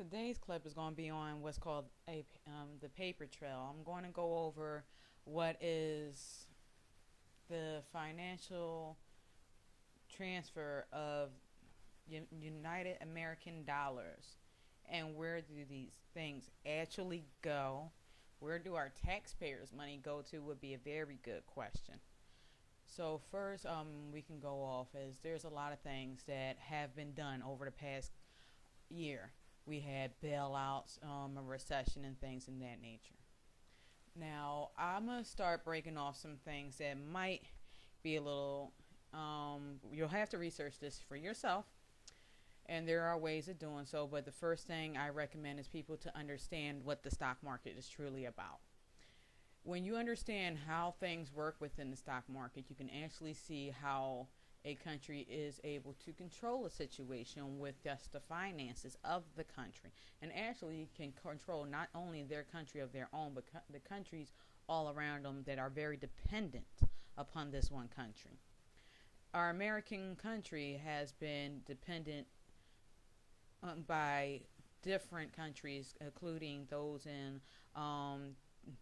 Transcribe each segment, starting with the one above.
Today's clip is going to be on what's called the paper trail. I'm going to go over what is the financial transfer of United American dollars and where do these things actually go. Where do our taxpayers' money go to would be a very good question. So first, we can go off as there's a lot of things that have been done over the past year. We had bailouts, a recession, and things in that nature. Now, I'm going to start breaking off some things that might be a little, you'll have to research this for yourself, and there are ways of doing so, but the first thing I recommend is people to understand what the stock market is truly about. When you understand how things work within the stock market, you can actually see how a country is able to control a situation with just the finances of the country, and actually can control not only their country of their own, but the countries all around them that are very dependent upon this one country. Our American country has been dependent by different countries, including those in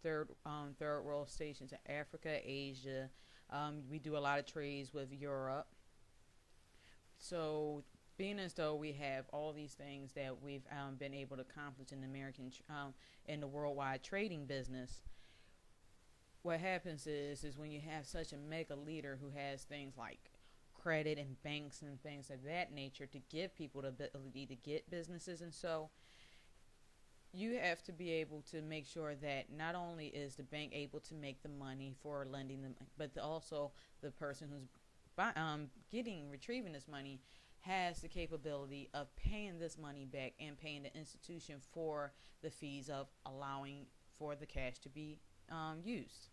third world stations in Africa, Asia. We do a lot of trades with Europe. So, being as though we have all these things that we've been able to accomplish in the in the worldwide trading business, what happens is when you have such a mega leader who has things like credit and banks and things of that nature to give people the ability to get businesses, and so you have to be able to make sure that not only is the bank able to make the money for lending them, but also the person who's retrieving this money has the capability of paying this money back and paying the institution for the fees of allowing for the cash to be used.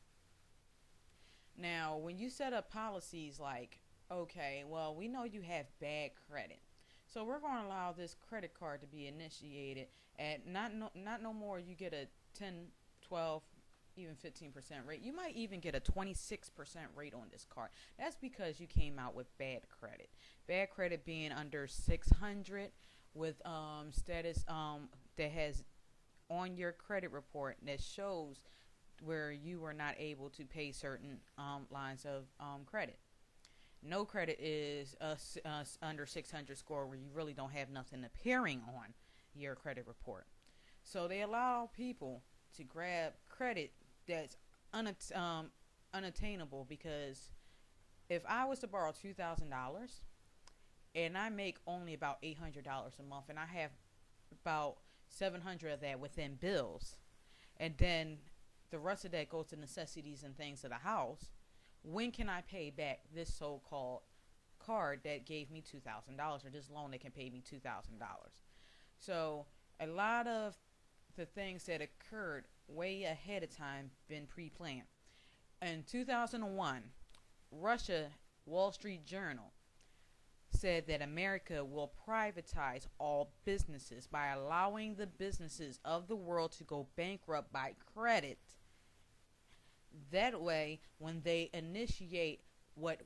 Now, when you set up policies like, okay, well, we know you have bad credit, so we're going to allow this credit card to be initiated at not no more. You get a 10, 12, even 15% rate. You might even get a 26% rate on this card. That's because you came out with bad credit. Bad credit being under 600 with status that has on your credit report that shows where you were not able to pay certain lines of credit. No credit is under 600 score where you really don't have nothing appearing on your credit report. So they allow people to grab credit that's unattainable, because if I was to borrow $2,000 and I make only about $800 a month and I have about 700 of that within bills, and then the rest of that goes to necessities and things of the house, when can I pay back this so-called card that gave me $2,000, or this loan that can pay me $2,000? So a lot of the things that occurred way ahead of time been pre-planned. In 2001, Russia Wall Street Journal said that America will privatize all businesses by allowing the businesses of the world to go bankrupt by credit. That way, when they initiate what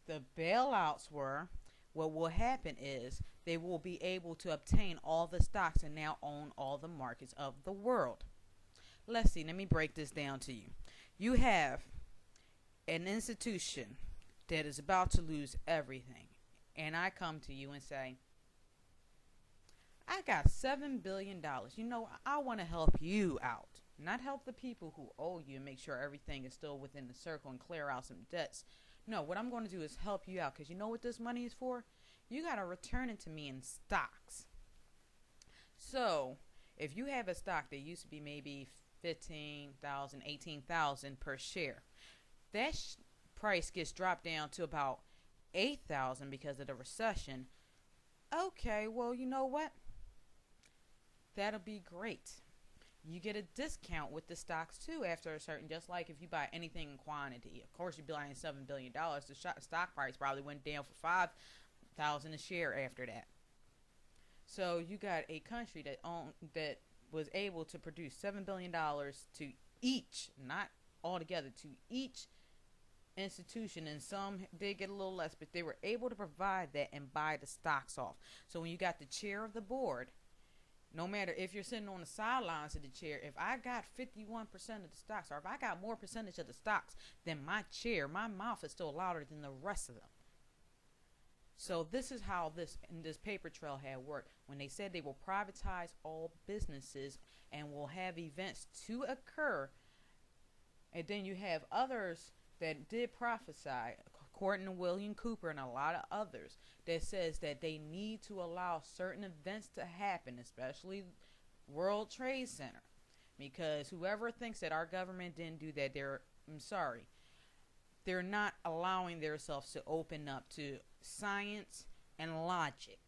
the bailouts were, what will happen is they will be able to obtain all the stocks and now own all the markets of the world. Let's see, let me break this down to you. You have an institution that is about to lose everything, and I come to you and say, I got $7 billion. You know, I want to help you out. Not help the people who owe you and make sure everything is still within the circle and clear out some debts. No, what I'm going to do is help you out, because you know what this money is for? You got to return it to me in stocks. So, if you have a stock that used to be maybe 15,000, 18,000 per share, that price gets dropped down to about 8,000 because of the recession. Okay, well, you know what? That'll be great. You get a discount with the stocks too after a certain, just like if you buy anything in quantity. Of course, you're buying $7 billion. The stock price probably went down for 5,000 a share after that. So you got a country that was able to produce $7 billion to each, not altogether, to each institution, and some did get a little less, but they were able to provide that and buy the stocks off. So when you got the chair of the board, No matter if you're sitting on the sidelines of the chair, if I got 51% of the stocks, or if I got more percentage of the stocks than my chair, my mouth is still louder than the rest of them. So this is how this paper trail had worked. When they said they will privatize all businesses and will have events to occur, and then you have others that did prophesy, according to William Cooper and a lot of others, that says that they need to allow certain events to happen, especially World Trade Center, because whoever thinks that our government didn't do that, I'm sorry, they're not allowing themselves to open up to science and logic.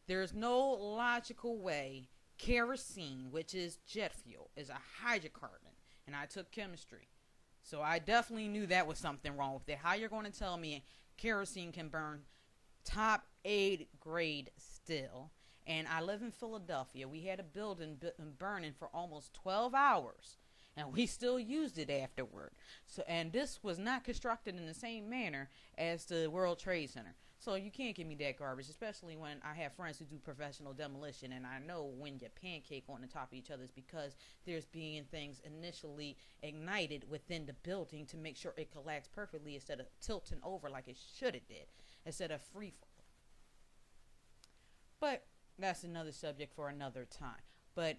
There's no logical way kerosene, which is jet fuel, is a hydrocarbon, and I took chemistry, so I definitely knew that was something wrong with it. How you're going to tell me kerosene can burn top 8 grade still? And I live in Philadelphia. We had a building burning for almost 12 hours, and we still used it afterward. So, and this was not constructed in the same manner as the World Trade Center. So you can't give me that garbage, especially when I have friends who do professional demolition, and I know when you pancake on the top of each other is because there's being things initially ignited within the building to make sure it collects perfectly instead of tilting over like it should have did, instead of free fall. But that's another subject for another time. But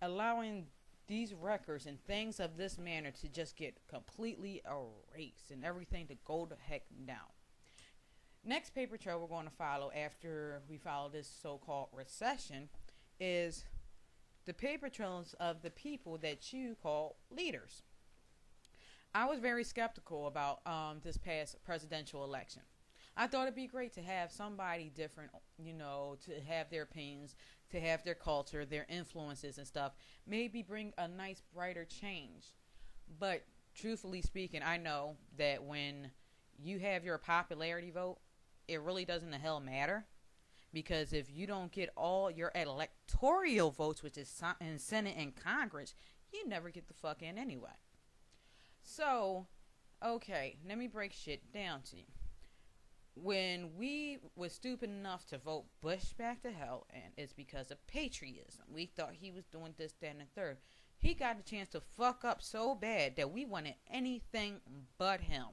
allowing these records and things of this manner to just get completely erased and everything to go the heck down. Next paper trail we're going to follow after we follow this so-called recession is the paper trails of the people that you call leaders. I was very skeptical about this past presidential election. I thought it'd be great to have somebody different, to have their opinions, to have their culture, their influences and stuff, maybe bring a nice brighter change. But truthfully speaking, I know that when you have your popularity vote, it really doesn't the hell matter, because if you don't get all your electoral votes, which is in Senate and Congress, you never get the fuck in anyway. So, okay, let me break shit down to you. When we were stupid enough to vote Bush back to hell, and it's because of patriotism, we thought he was doing this, that, and the third. He got a chance to fuck up so bad that we wanted anything but him.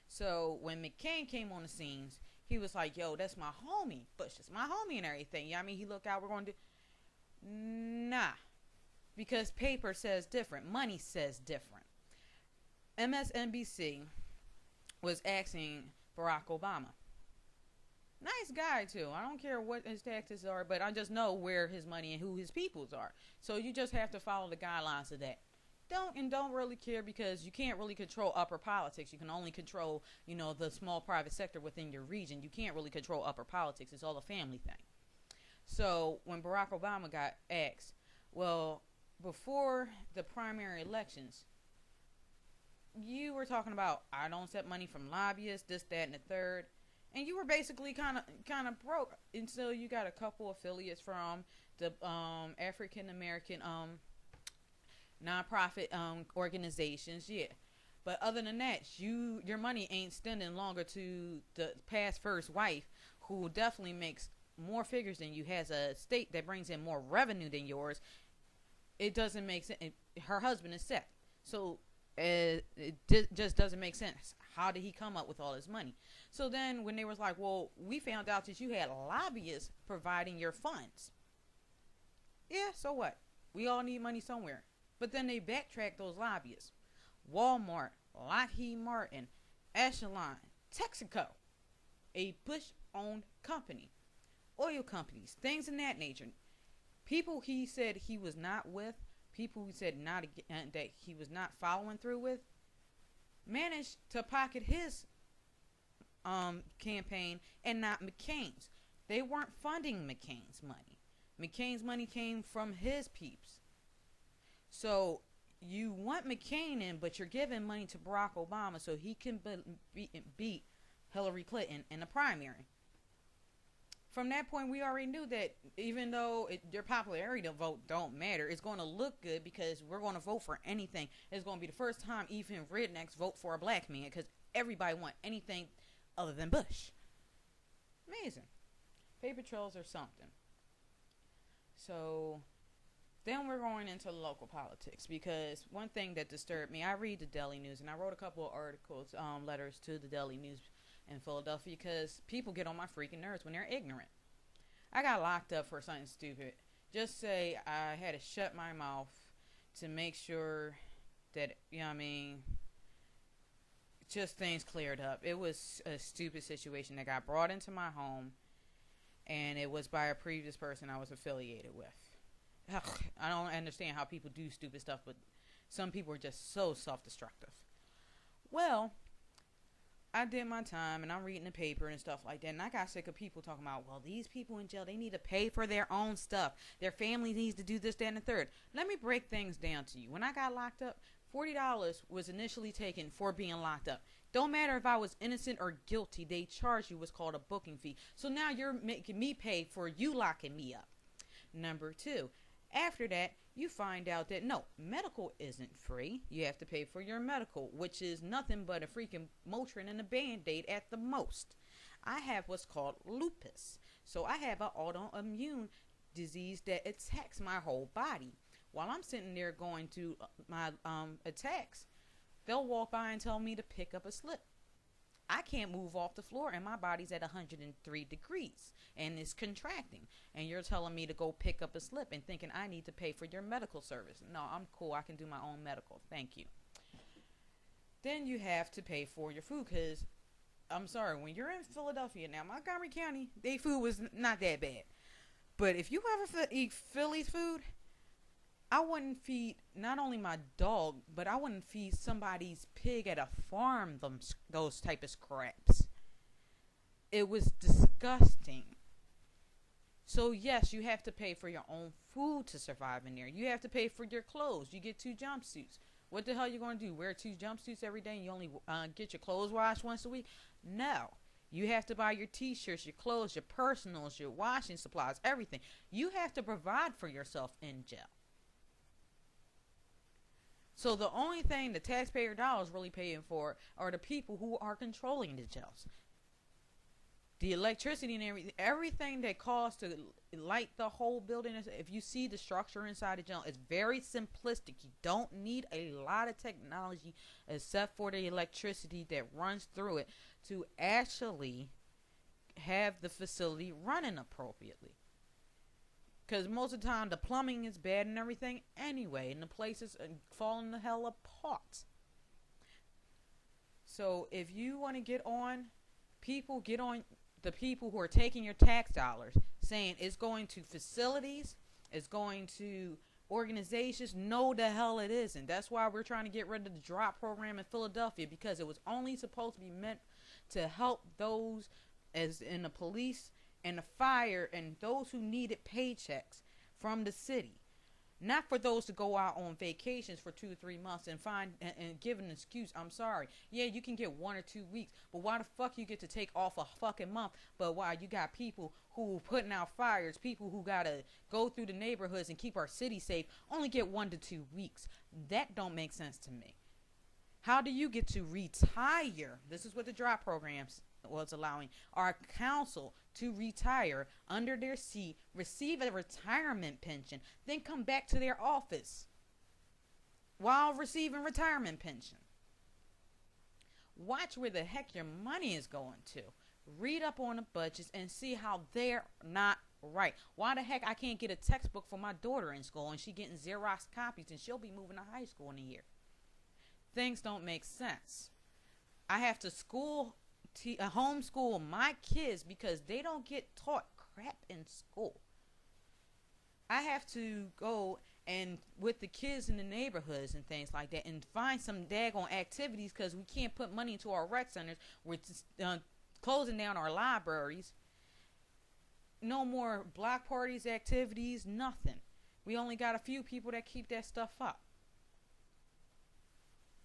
So when McCain came on the scenes, he was like, yo, that's my homie. Bush is my homie and everything. Yeah, I mean, he looked out, we're going to do. Nah. Because paper says different. Money says different. MSNBC was asking Barack Obama. Nice guy, too. I don't care what his taxes are, but I just know where his money and who his peoples are. So you just have to follow the guidelines of that. Don't really care, because you can't really control upper politics. You can only control, the small private sector within your region. You can't really control upper politics. It's all a family thing. So when Barack Obama got asked, well, before the primary elections, you were talking about, I don't accept money from lobbyists, this, that, and the third. And you were basically kind of broke until you got a couple affiliates from the African American nonprofit organizations, yeah. But other than that, your money ain't extending longer to the past first wife, who definitely makes more figures than you, has a state that brings in more revenue than yours. It doesn't make sense. Her husband is sick, so it just doesn't make sense. How did he come up with all this money? So then when they was like, well, we found out that you had lobbyists providing your funds. Yeah, so what? We all need money somewhere. But then they backtracked those lobbyists. Walmart, Lockheed Martin, Echelon, Texaco, a Bush-owned company, oil companies, things in that nature. People he said he was not with, people he said that he was not following through with, managed to pocket his campaign and not McCain's. They weren't funding McCain's money. McCain's money came from his peeps. So you want McCain in, but you're giving money to Barack Obama so he can beat Hillary Clinton in the primary. From that point, we already knew that even though your popularity to vote don't matter, it's going to look good because we're going to vote for anything. It's going to be the first time even rednecks vote for a black man, because everybody want anything other than Bush. Amazing. Paper trails are something. So then we're going into local politics, because one thing that disturbed me, I read the Daily News, and I wrote a couple of articles, letters to the Daily News in Philadelphia, because people get on my freaking nerves when they're ignorant. I got locked up for something stupid. Just say I had to shut my mouth to make sure that, you know what I mean, just things cleared up. It was a stupid situation that got brought into my home, and it was by a previous person I was affiliated with. Ugh, I don't understand how people do stupid stuff, but some people are just so self-destructive. Well, I did my time, and I'm reading the paper and stuff like that, and I got sick of people talking about, well, these people in jail, they need to pay for their own stuff. Their family needs to do this, that, and the third. Let me break things down to you. When I got locked up, $40 was initially taken for being locked up. Don't matter if I was innocent or guilty, they charged you what's called a booking fee. So now you're making me pay for you locking me up. Number two, after that, you find out that no, medical isn't free. You have to pay for your medical, which is nothing but a freaking Motrin and a Band-Aid at the most. I have what's called lupus. So I have an autoimmune disease that attacks my whole body. While I'm sitting there going through my attacks, they'll walk by and tell me to pick up a slip. I can't move off the floor, and my body's at 103 degrees and it's contracting, and you're telling me to go pick up a slip and thinking I need to pay for your medical service. No, I'm cool. I can do my own medical. Thank you. Then you have to pay for your food, because I'm sorry, when you're in Philadelphia now, Montgomery County, their food was not that bad. But if you ever eat Philly's food, I wouldn't feed not only my dog, but I wouldn't feed somebody's pig at a farm those type of scraps. It was disgusting. So yes, you have to pay for your own food to survive in there. You have to pay for your clothes. You get 2 jumpsuits. What the hell you going to do? Wear 2 jumpsuits every day and you only get your clothes washed once a week? No. You have to buy your t-shirts, your clothes, your personals, your washing supplies, everything. You have to provide for yourself in jail. So the only thing the taxpayer dollars really paying for are the people who are controlling the jails. The electricity and everything that costs to light the whole building. If you see the structure inside the jail, it's very simplistic. You don't need a lot of technology except for the electricity that runs through it to actually have the facility running appropriately. Because most of the time the plumbing is bad and everything anyway, and the places are falling the hell apart. So if you want to get on the people who are taking your tax dollars, saying it's going to facilities, it's going to organizations. No, the hell it isn't. That's why we're trying to get rid of the drop program in Philadelphia, because it was only supposed to be meant to help those as in the police and the fire and those who needed paychecks from the city. Not for those to go out on vacations for 2 or 3 months and give an excuse. I'm sorry. Yeah, you can get 1 or 2 weeks, but why the fuck you get to take off a fucking month? But why you got people who putting out fires, people who gotta go through the neighborhoods and keep our city safe, only get 1 to 2 weeks? That don't make sense to me. How do you get to retire? This is what the drop programs was allowing our council to retire under their seat, receive a retirement pension, then come back to their office while receiving retirement pension. Watch where the heck your money is going to. Read up on the budgets and see how they're not right. Why the heck I can't get a textbook for my daughter in school and she getting Xerox copies and she'll be moving to high school in a year? Things don't make sense. I have to homeschool my kids because they don't get taught crap in school. I have to go and with the kids in the neighborhoods and things like that and find some daggone activities, because we can't put money into our rec centers. We're closing down our libraries. No more block parties, activities, nothing. We only got a few people that keep that stuff up.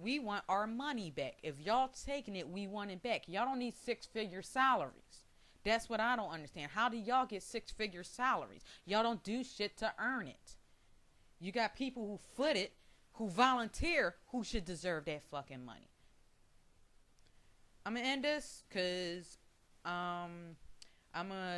We want our money back. If y'all taking it, we want it back. Y'all don't need 6-figure salaries. That's what I don't understand. How do y'all get 6-figure salaries? Y'all don't do shit to earn it. You got people who foot it, who volunteer, who should deserve that fucking money. I'm going to end this because I'm going to